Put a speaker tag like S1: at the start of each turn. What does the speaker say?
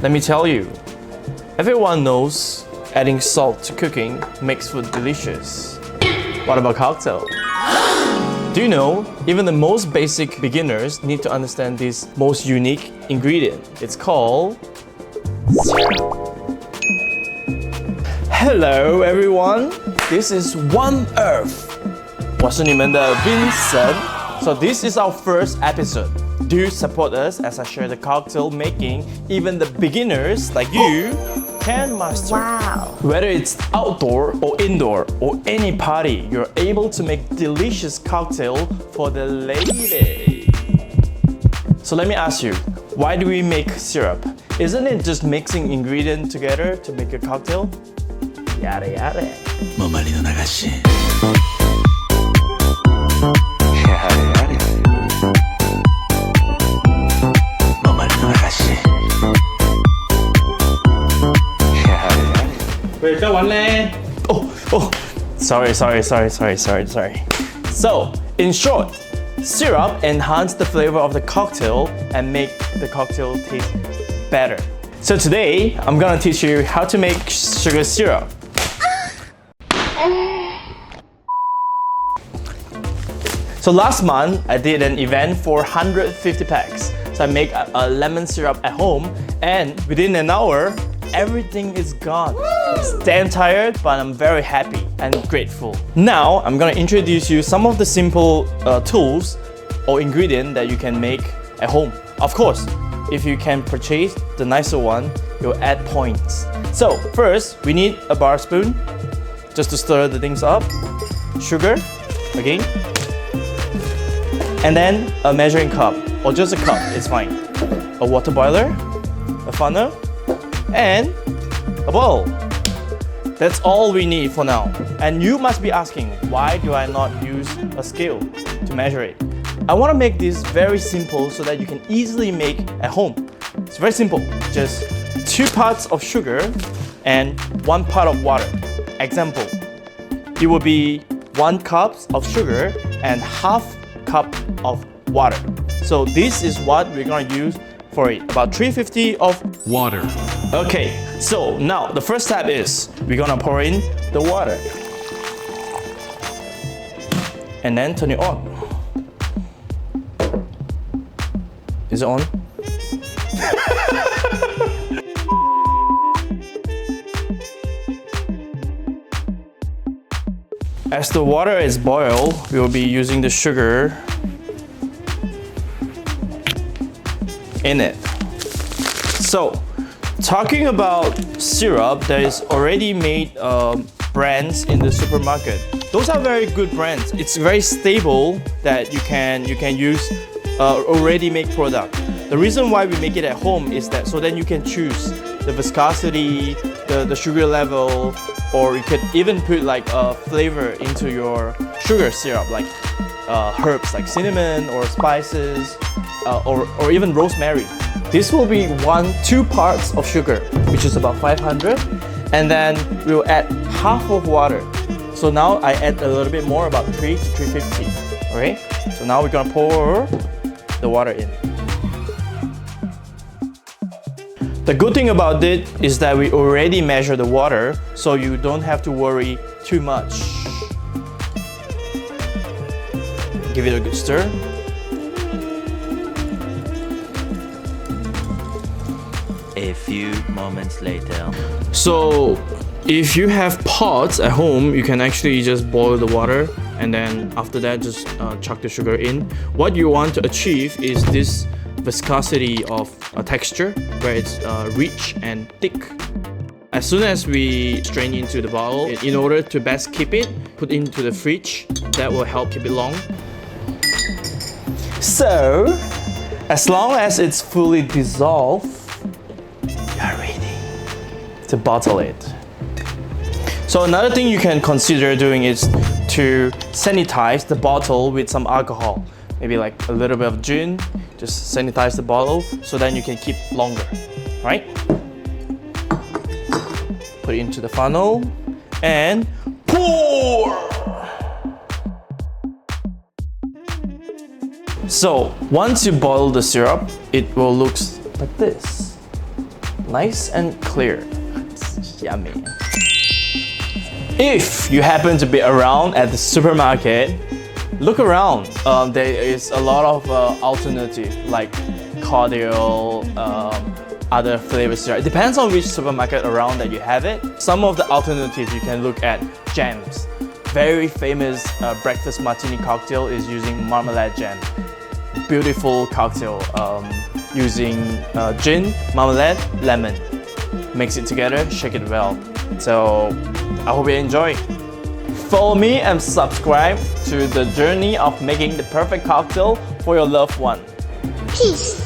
S1: Let me tell you, everyone knows adding salt to cooking makes food delicious. What about cocktail? Do you know, even the most basic beginners need to understand this most unique ingredient. It's called syrup. Hello everyone, this is One Earth. 我是你们的 Vincent. So this is our first episode. Do support us as I share the cocktail making even the beginners like you can master.
S2: Wow.
S1: Whether it's outdoor or indoor or any party, you're able to make delicious cocktail for the lady. So let me ask you, why do we make syrup? Isn't it just mixing ingredients together to make a cocktail? Yada yada.
S3: もうマリの流し
S1: Sorry. So, in short, syrup enhance the flavor of the cocktail and make the cocktail taste better. So today, I'm gonna teach you how to make sugar syrup. So last month, I did an event for 150 packs. So I make a lemon syrup at home, and within an hour, everything is gone. I'm damn tired, but I'm very happy and grateful. Now, I'm gonna introduce you some of the simple tools or ingredients that you can make at home. Of course, if you can purchase the nicer one, you'll add points. So first, we need a bar spoon just to stir the things up. Sugar, again. And then a measuring cup, or just a cup, it's fine. A water boiler, a funnel, and a bowl. That's all we need for now. And you must be asking, why do I not use a scale to measure it? I want to make this very simple so that you can easily make at home. It's very simple. Just 2 parts of sugar and 1 part of water. Example, it will be 1 cup of sugar and half cup of water. So this is what we're going to use for it. About 350 of
S3: water.
S1: Okay, so now the first step is we're gonna pour in the water and then turn it on. Is it on? As the water is boiled, we will be using the sugar in it. So, talking about syrup, there is already made brands in the supermarket. Those are very good brands. It's very stable that you can use already made product. The reason why we make it at home is that so then you can choose the viscosity, the sugar level, or you could even put like a flavor into your sugar syrup, like herbs like cinnamon or spices, or even rosemary. This will be 2 parts of sugar, which is about 500, and then we'll add half of water. So now I add a little bit more, about 3 to 350. Okay, so now we're gonna pour the water in. The good thing about it is that we already measure the water, so you don't have to worry too much. Give it a good stir.
S4: A few moments later.
S1: So if you have pots at home, you can actually just boil the water and then after that just chuck the sugar in. What you want to achieve is this viscosity of a texture where it's rich and thick. As soon as we strain into the bottle, in order to best keep it, put into the fridge. That will help keep it long. So, as long as it's fully dissolved, you're ready to bottle it. So another thing you can consider doing is to sanitize the bottle with some alcohol. Maybe like a little bit of gin, just sanitize the bottle so then you can keep longer, right? Put it into the funnel and pour! So once you boil the syrup, it will look like this. nice and clear. It's yummy. If you happen to be around at the supermarket, look around. There is a lot of alternative like cordial, other flavors. It depends on which supermarket around that you have it. Some of the alternatives you can look at jams. Very famous breakfast martini cocktail is using marmalade jam. Beautiful cocktail using gin, marmalade, lemon. Mix it together, shake it well. So I hope you enjoy. Follow me and subscribe to the journey of making the perfect cocktail for your loved one.
S2: Peace.